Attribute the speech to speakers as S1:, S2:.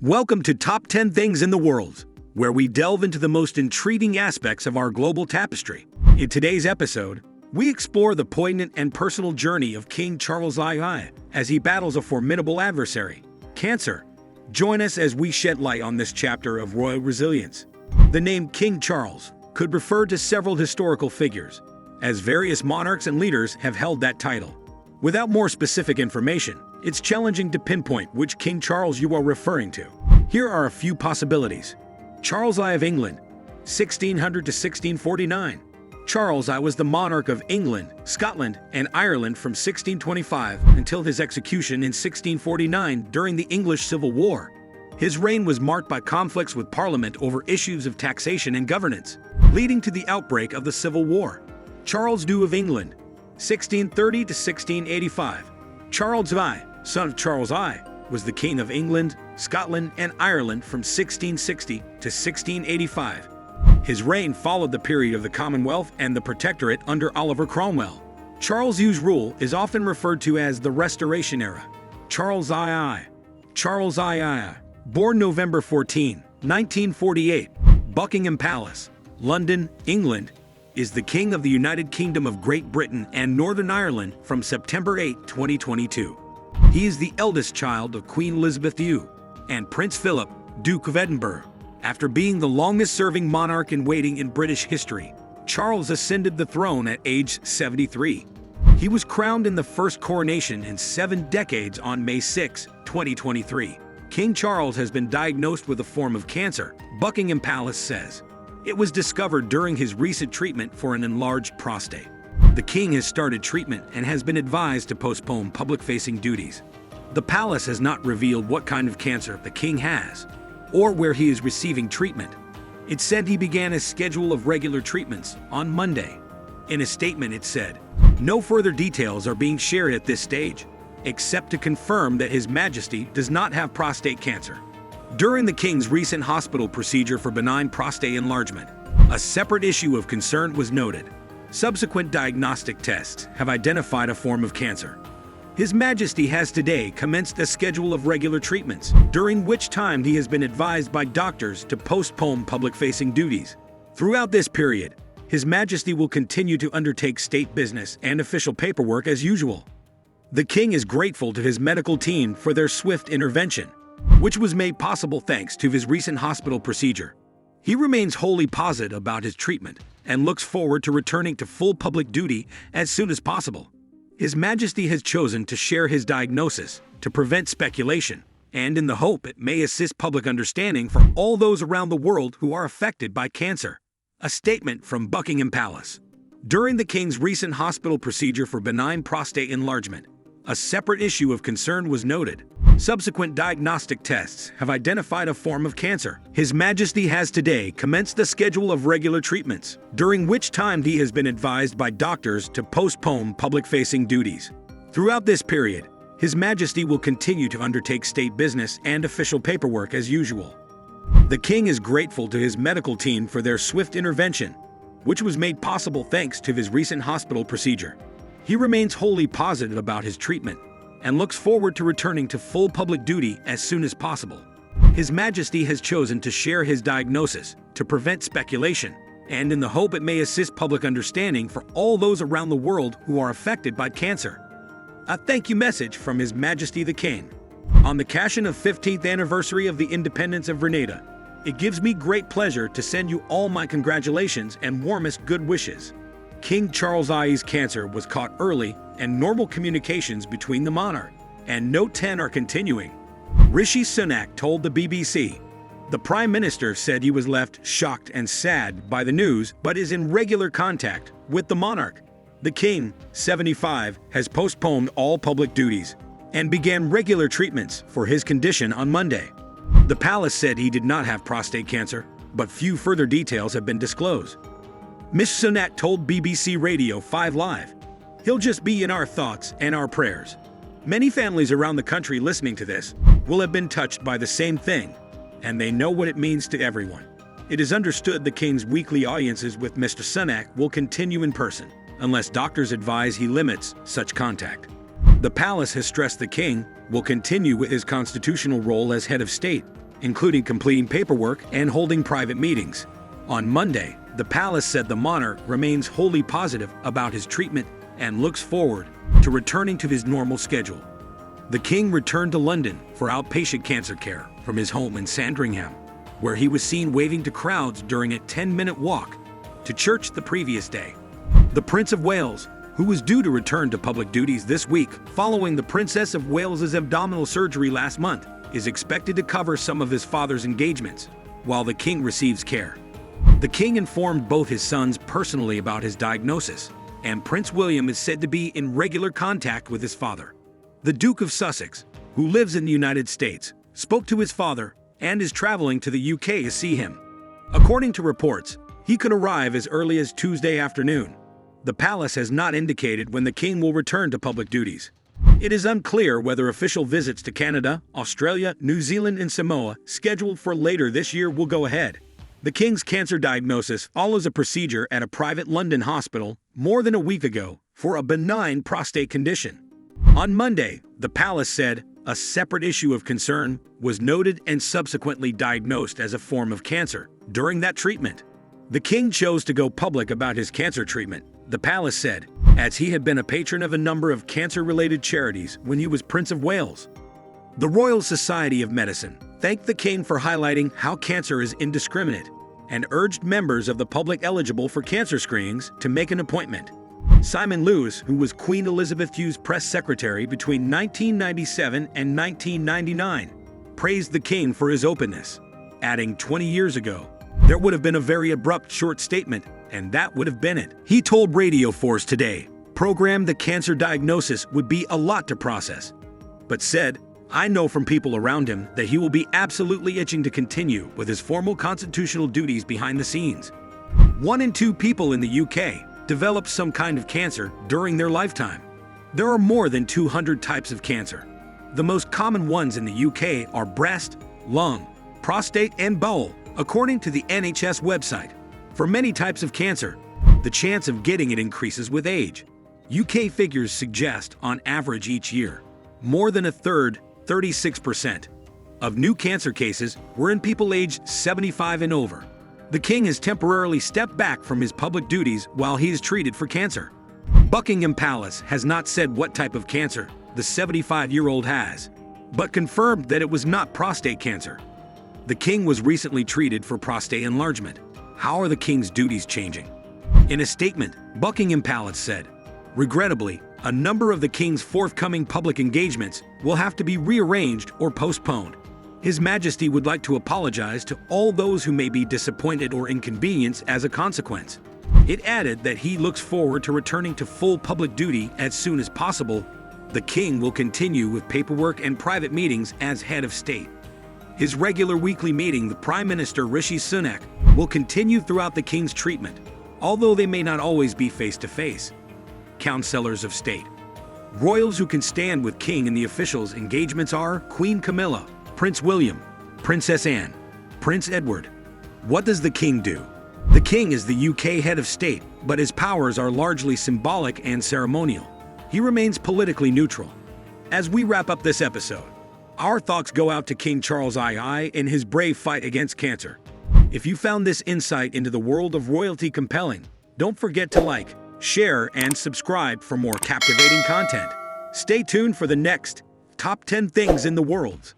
S1: Welcome to Top 10 Things in the World, where we delve into the most intriguing aspects of our global tapestry. In today's episode, we explore the poignant and personal journey of King Charles II as he battles a formidable adversary, cancer. Join us as we shed light on this chapter of royal resilience. The name King Charles could refer to several historical figures, as various monarchs and leaders have held that title. Without more specific information, it's challenging to pinpoint which King Charles you are referring to. Here are a few possibilities. Charles I of England, 1600 to 1649. Charles I was the monarch of England, Scotland, and Ireland from 1625 until his execution in 1649 during the English Civil War. His reign was marked by conflicts with Parliament over issues of taxation and governance, leading to the outbreak of the Civil War. Charles II of England, 1630 to 1685. Charles I, son of Charles I, was the King of England, Scotland, and Ireland from 1660 to 1685. His reign followed the period of the Commonwealth and the Protectorate under Oliver Cromwell. Charles I's rule is often referred to as the Restoration Era. Charles II. Charles II, born November 14, 1948, Buckingham Palace, London, England, is the King of the United Kingdom of Great Britain and Northern Ireland from September 8, 2022. He is the eldest child of Queen Elizabeth II and Prince Philip, Duke of Edinburgh. After being the longest-serving monarch-in-waiting in British history, Charles ascended the throne at age 73. He was crowned in the first coronation in 7 decades on May 6, 2023. King Charles has been diagnosed with a form of cancer, Buckingham Palace says. It was discovered during his recent treatment for an enlarged prostate. The king has started treatment and has been advised to postpone public-facing duties. The palace has not revealed what kind of cancer the king has, or where he is receiving treatment. It said he began a schedule of regular treatments on Monday. In a statement it said, "No further details are being shared at this stage, except to confirm that His Majesty does not have prostate cancer." During the king's recent hospital procedure for benign prostate enlargement, a separate issue of concern was noted. Subsequent diagnostic tests have identified a form of cancer. His Majesty has today commenced a schedule of regular treatments, during which time he has been advised by doctors to postpone public-facing duties. Throughout this period, His Majesty will continue to undertake state business and official paperwork as usual. The king is grateful to his medical team for their swift intervention, which was made possible thanks to his recent hospital procedure. He remains wholly positive about his treatment and looks forward to returning to full public duty as soon as possible. His Majesty has chosen to share his diagnosis to prevent speculation and in the hope it may assist public understanding for all those around the world who are affected by cancer. A statement from Buckingham Palace. During the king's recent hospital procedure for benign prostate enlargement, a separate issue of concern was noted. Subsequent diagnostic tests have identified a form of cancer. His Majesty has today commenced a schedule of regular treatments, during which time he has been advised by doctors to postpone public-facing duties. Throughout this period, His Majesty will continue to undertake state business and official paperwork as usual. The king is grateful to his medical team for their swift intervention, which was made possible thanks to his recent hospital procedure. He remains wholly positive about his treatment and looks forward to returning to full public duty as soon as possible. His Majesty has chosen to share his diagnosis to prevent speculation and in the hope it may assist public understanding for all those around the world who are affected by cancer. A thank you message from His Majesty the King. On the occasion of 15th anniversary of the independence of Grenada, it gives me great pleasure to send you all my congratulations and warmest good wishes. King Charles I's cancer was caught early and normal communications between the monarch and Note 10 are continuing. Rishi Sunak told the BBC. The Prime Minister said he was left shocked and sad by the news but is in regular contact with the monarch. The king, 75, has postponed all public duties and began regular treatments for his condition on Monday. The palace said he did not have prostate cancer, but few further details have been disclosed. Ms. Sunak told BBC Radio 5 Live, "He'll just be in our thoughts and our prayers." Many families around the country listening to this will have been touched by the same thing, and they know what it means to everyone. It is understood the king's weekly audiences with Mr. Sunak will continue in person, unless doctors advise he limits such contact. The palace has stressed the king will continue with his constitutional role as head of state including completing paperwork and holding private meetings. On Monday, the palace said the monarch remains wholly positive about his treatment and looks forward to returning to his normal schedule. The king returned to London for outpatient cancer care from his home in Sandringham, where he was seen waving to crowds during a 10-minute walk to church the previous day. The Prince of Wales, who was due to return to public duties this week following the Princess of Wales's abdominal surgery last month, is expected to cover some of his father's engagements while the king receives care. The king informed both his sons personally about his diagnosis, and Prince William is said to be in regular contact with his father. The Duke of Sussex, who lives in the United States, spoke to his father and is traveling to the UK to see him. According to reports, he could arrive as early as Tuesday afternoon. The palace has not indicated when the king will return to public duties. It is unclear whether official visits to Canada, Australia, New Zealand, and Samoa, scheduled for later this year, will go ahead. The king's cancer diagnosis follows a procedure at a private London hospital more than a week ago for a benign prostate condition. On Monday, the palace said a separate issue of concern was noted and subsequently diagnosed as a form of cancer during that treatment. The king chose to go public about his cancer treatment, the palace said, as he had been a patron of a number of cancer-related charities when he was Prince of Wales. The Royal Society of Medicine thanked the king for highlighting how cancer is indiscriminate and urged members of the public eligible for cancer screenings to make an appointment. Simon Lewis, who was Queen Elizabeth II's press secretary between 1997 and 1999, praised the king for his openness, adding 20 years ago, there would have been a very abrupt short statement, and that would have been it. He told Radio 4's Today program the cancer diagnosis would be a lot to process, but said, I know from people around him that he will be absolutely itching to continue with his formal constitutional duties behind the scenes. 1 in 2 people in the UK develop some kind of cancer during their lifetime. There are more than 200 types of cancer. The most common ones in the UK are breast, lung, prostate, and bowel, according to the NHS website. For many types of cancer, the chance of getting it increases with age. UK figures suggest, on average each year, more than a third, 36%, of new cancer cases were in people aged 75 and over. The king has temporarily stepped back from his public duties while he is treated for cancer. Buckingham Palace has not said what type of cancer the 75-year-old has, but confirmed that it was not prostate cancer. The king was recently treated for prostate enlargement. How are the king's duties changing? In a statement, Buckingham Palace said, regrettably, a number of the king's forthcoming public engagements will have to be rearranged or postponed. His Majesty would like to apologize to all those who may be disappointed or inconvenienced as a consequence. It added that he looks forward to returning to full public duty as soon as possible. The king will continue with paperwork and private meetings as head of state. His regular weekly meeting, the Prime Minister Rishi Sunak, will continue throughout the king's treatment, although they may not always be face-to-face. Counselors of state. Royals who can stand with king in the officials' engagements are Queen Camilla, Prince William, Princess Anne, Prince Edward. What does the king do? The king is the UK head of state, but his powers are largely symbolic and ceremonial. He remains politically neutral. As we wrap up this episode, our thoughts go out to King Charles II in his brave fight against cancer. If you found this insight into the world of royalty compelling, don't forget to like, share, and subscribe for more captivating content. Stay tuned for the next Top 10 Things in the World.